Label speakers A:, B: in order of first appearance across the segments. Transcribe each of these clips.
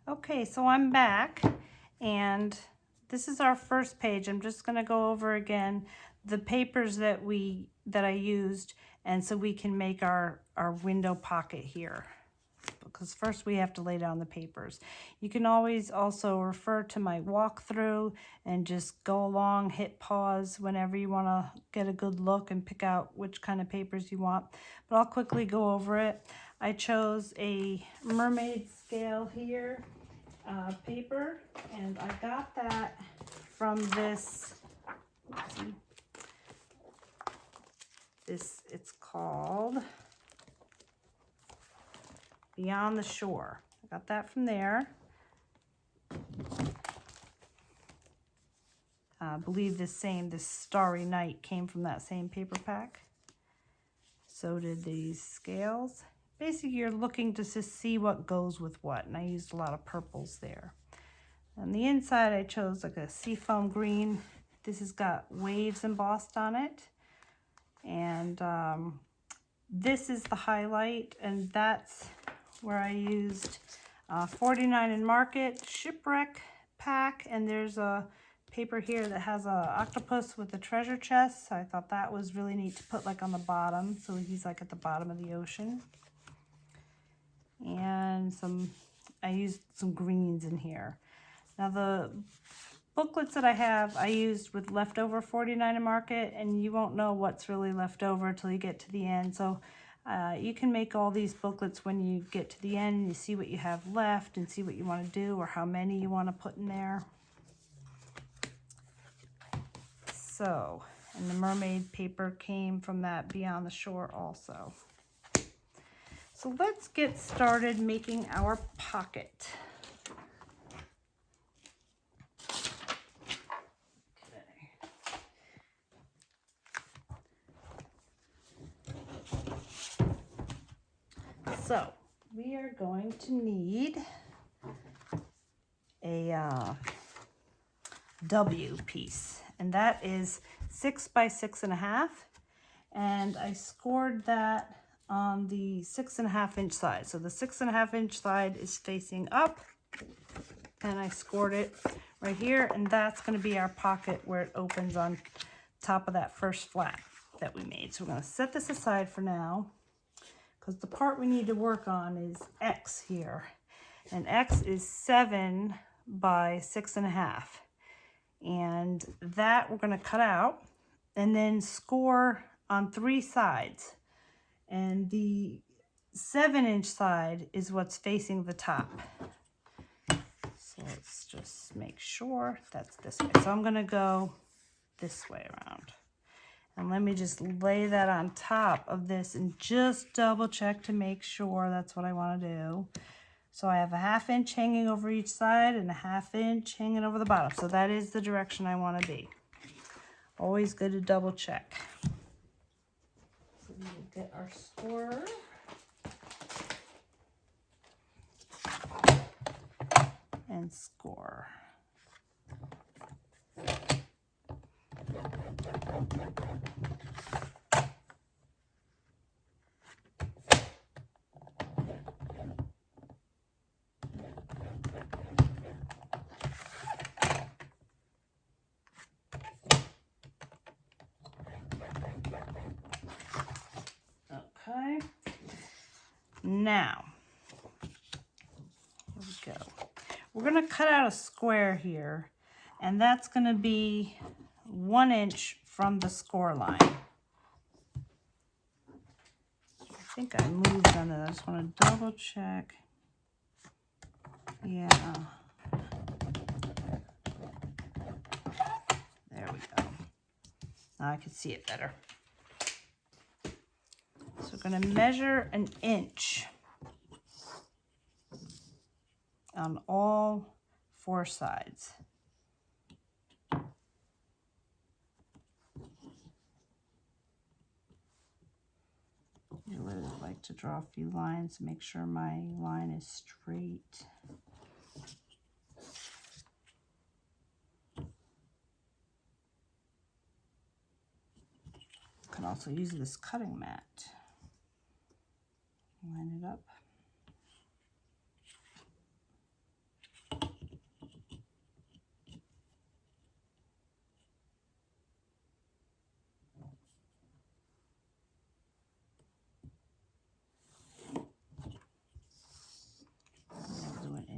A: Okay, so I'm back, and this is our first page. I'm just going to go over again the papers that I used, and so we can make our window pocket here. Because first we have to lay down the papers. You can always also refer to my walkthrough and just go along, hit pause whenever you want to get a good look and pick out which kind of papers you want. But I'll quickly go over it. I chose a mermaid scale here paper, and I got that from this, it's called Beyond the Shore. I got that from there. I believe this Starry Night came from that same paper pack. So did these scales. Basically, you're looking to just see what goes with what, and I used a lot of purples there. On the inside, I chose like a seafoam green. This has got waves embossed on it. And this is the highlight, and that's where I used 49 in Market Shipwreck pack, and there's a paper here that has a octopus with a treasure chest. So I thought that was really neat to put like on the bottom, so he's like at the bottom of the ocean. And I used some greens in here. Now the booklets that I used with leftover 49 in Market, and you won't know what's really left over until you get to the end. So you can make all these booklets when you get to the end and you see what you have left and see what you want to do or how many you want to put in there. So, and the mermaid paper came from that Beyond the Shore also. So let's get started making our pocket. So we are going to need a W piece, and that is 6 by 6.5, and I scored that on the 6.5 inch side. So the 6.5 inch side is facing up, and I scored it right here, and that's going to be our pocket where it opens on top of that first flap that we made. So we're going to set this aside for now, because the part we need to work on is X here, and X is 7 by 6.5, and that we're going to cut out and then score on 3 sides, and the 7 inch side is what's facing the top. So let's just make sure that's this way. So I'm going to go this way around. And let me just lay that on top of this and just double check to make sure that's what I want to do. So I have a 1/2 inch hanging over each side and a 1/2 inch hanging over the bottom. So that is the direction I want to be. Always good to double check. So we'll get our scorer. And score. Okay. Now, here we go. We're going to cut out a square here, and that's going to be 1 inch from the score line. I think I moved on it. I just want to double check. Yeah. There we go. Now I can see it better. So we're going to measure 1 inch on all 4 sides. I really like to draw a few lines to make sure my line is straight. You can also use this cutting mat. Line it up.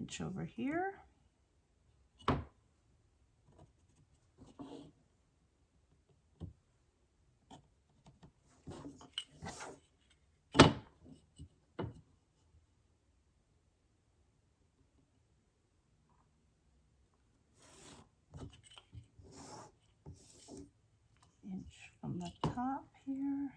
A: inch over here. Inch from the top here.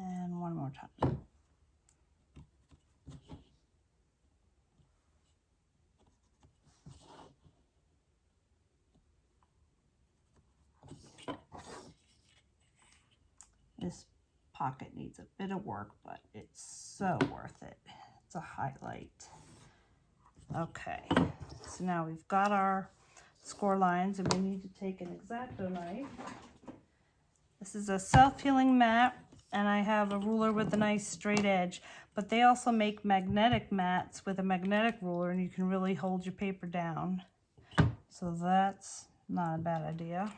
A: And one more time. This pocket needs a bit of work, but it's so worth it. It's a highlight. Okay, so now we've got our score lines, and we need to take an X-Acto knife. This is a self-healing mat, and I have a ruler with a nice straight edge, but they also make magnetic mats with a magnetic ruler, and you can really hold your paper down. So that's not a bad idea.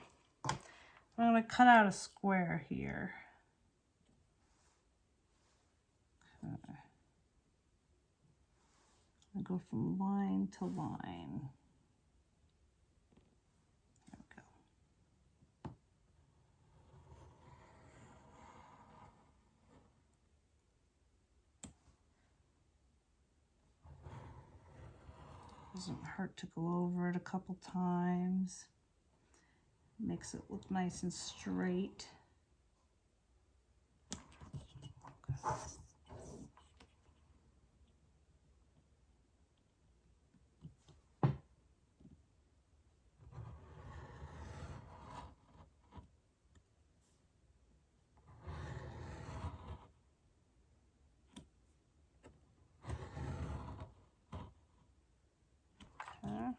A: I'm going to cut out a square here. Okay. I go from line to line. There we go. Doesn't hurt to go over it a couple times. Makes it look nice and straight. Okay.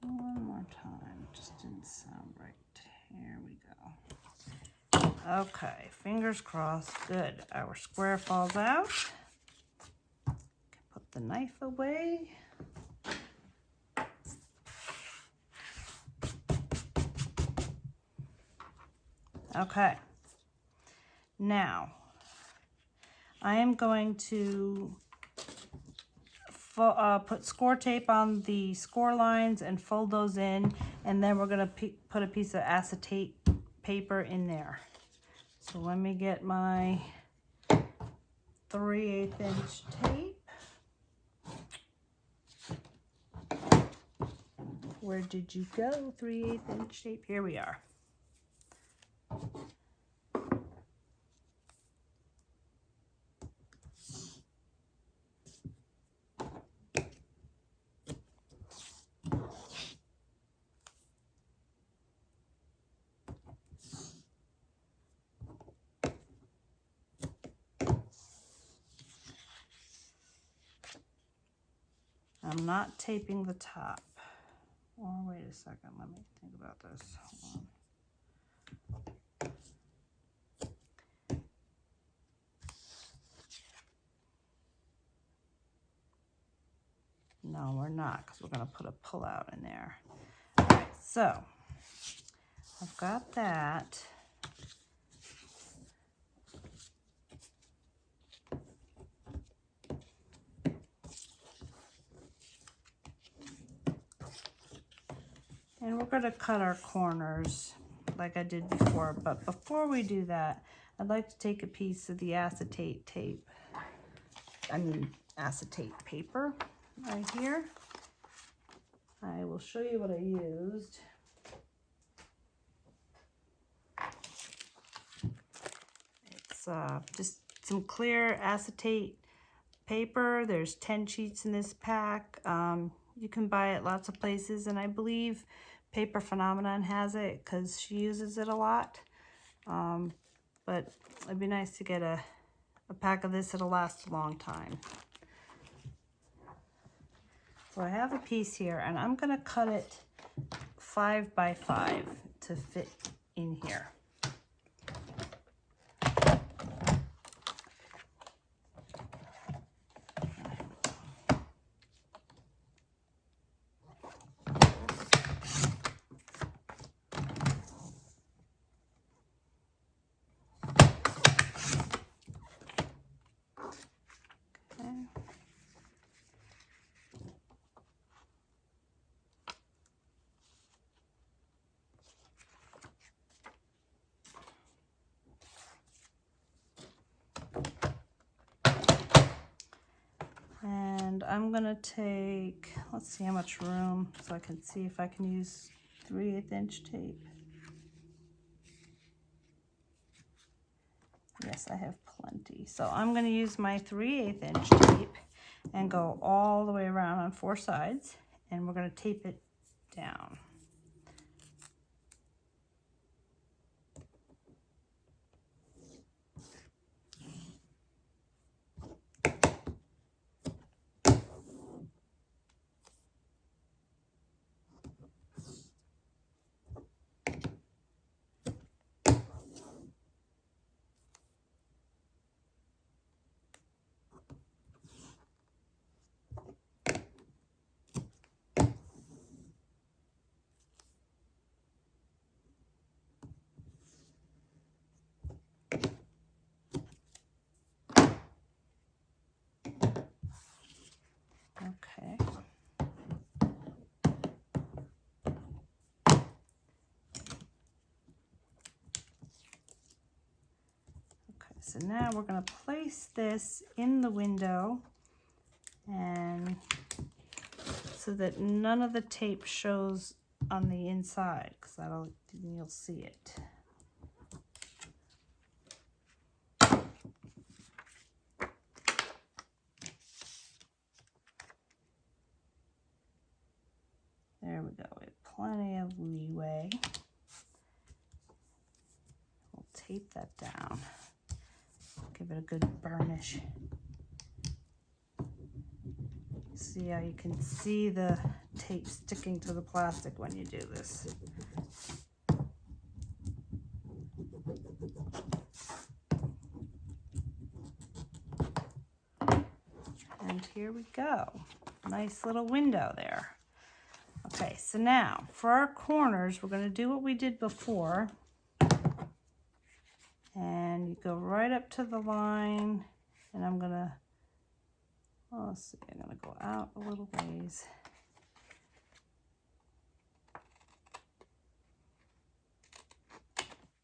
A: One more time, just didn't sound right. Here we go. Okay, fingers crossed. Good. Our square falls out. Put the knife away. Okay. Now, I am going to put score tape on the score lines and fold those in, and then we're going to put a piece of acetate paper in there. So let me get my 3/8 inch tape. Where did you go, 3/8 inch tape? Here we are. I'm not taping the top. Oh, wait a second. Let me think about this. Hold on. No, we're not, because we're going to put a pull-out in there. All right, so I've got that. And we're going to cut our corners like I did before. But before we do that, I'd like to take a piece of the acetate tape. Acetate paper. right here. I will show you what I used. It's just some clear acetate paper. There's 10 sheets in this pack. You can buy it lots of places, and I believe Paper Phenomenon has it because she uses it a lot. But it'd be nice to get a pack of this. It'll last a long time. So I have a piece here, and I'm going to cut it 5 by 5 to fit in here. And I'm gonna take, let's see how much room, so I can see if I can use 3/8 inch tape. Yes, I have plenty. So I'm gonna use my 3/8 inch tape and go all the way around on 4 sides, and we're gonna tape it down. Okay. Okay, so now we're going to place this in the window, and so that none of the tape shows on the inside, because you'll see it. There we go. We have plenty of leeway. We'll tape that down. Give it a good burnish. See how you can see the tape sticking to the plastic when you do this. And here we go. Nice little window there. Okay, so now for our corners, we're going to do what we did before. And you go right up to the line, and I'm going to, let's see, I'm going to go out a little ways.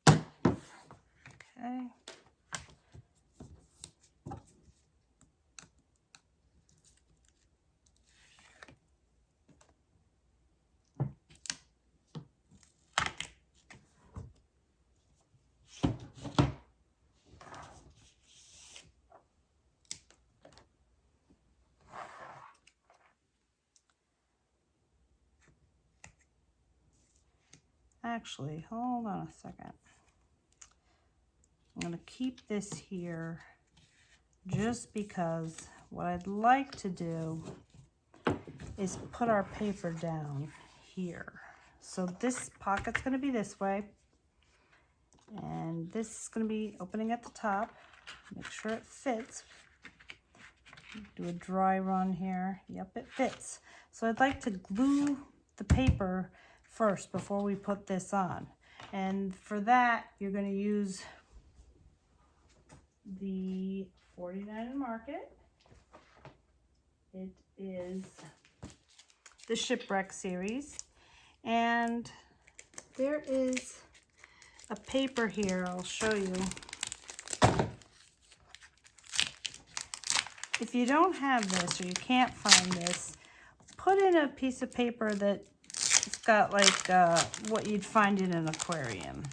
A: Okay. Actually, hold on a second. I'm going to keep this here just because what I'd like to do is put our paper down here. So this pocket's going to be this way, and this is going to be opening at the top. Make sure it fits. Do a dry run here. Yep, it fits. So I'd like to glue the paper first before we put this on. And for that, you're going to use the 49 Market. It is the Shipwreck series. And there is a paper here, I'll show you. if you don't have this or you can't find this, put in a piece of paper that's got like what you'd find in an aquarium.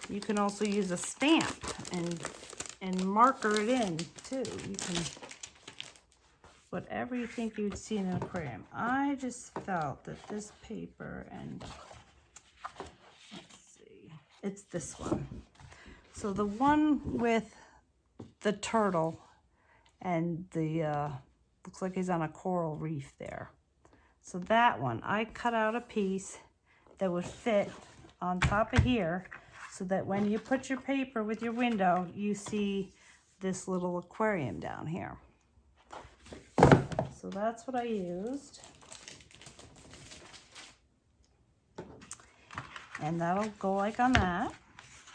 A: You can also use a stamp and marker it in too. You can, whatever you think you'd see in an aquarium. I just felt that this paper, and let's see, it's this one. So the one with the turtle and the, looks like he's on a coral reef there. So that one, I cut out a piece that would fit on top of here, so that when you put your paper with your window, you see this little aquarium down here. So that's what I used. And that'll go like on that.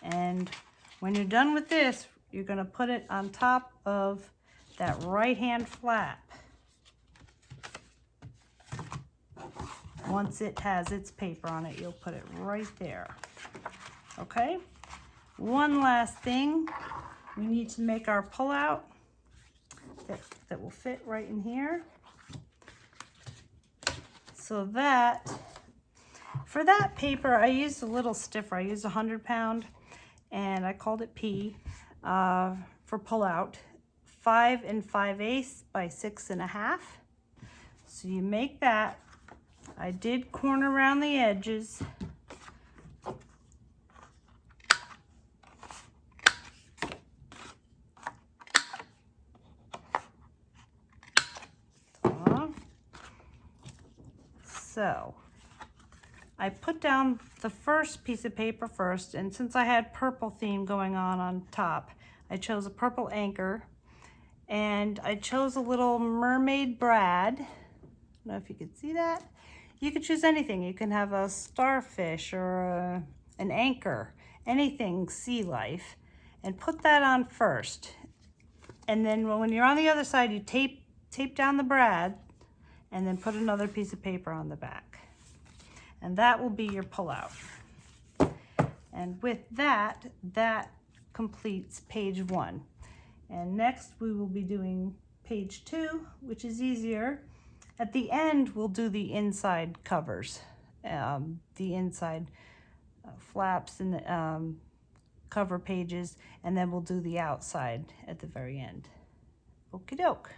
A: And when you're done with this, you're gonna put it on top of that right-hand flap. Once it has its paper on it, you'll put it right there. Okay, one last thing, we need to make our pullout that will fit right in here. So that, for that paper, I used a little stiffer. I used 100 pound, and I called it P for pullout, 5 5/8 by 6 1/2. So you make that. I did corner around the edges. So I put down the first piece of paper first, and since I had purple theme going on top, I chose a purple anchor, and I chose a little mermaid brad. I don't know if you could see that. You could choose anything. You can have a starfish or an anchor, anything sea life, and put that on first. And then when you're on the other side, you tape down the brad, and then put another piece of paper on the back. And that will be your pullout. And with that, that completes page 1. And next we will be doing page 2, which is easier. At the end, we'll do the inside covers, the inside flaps and the cover pages, and then we'll do the outside at the very end. Okie doke.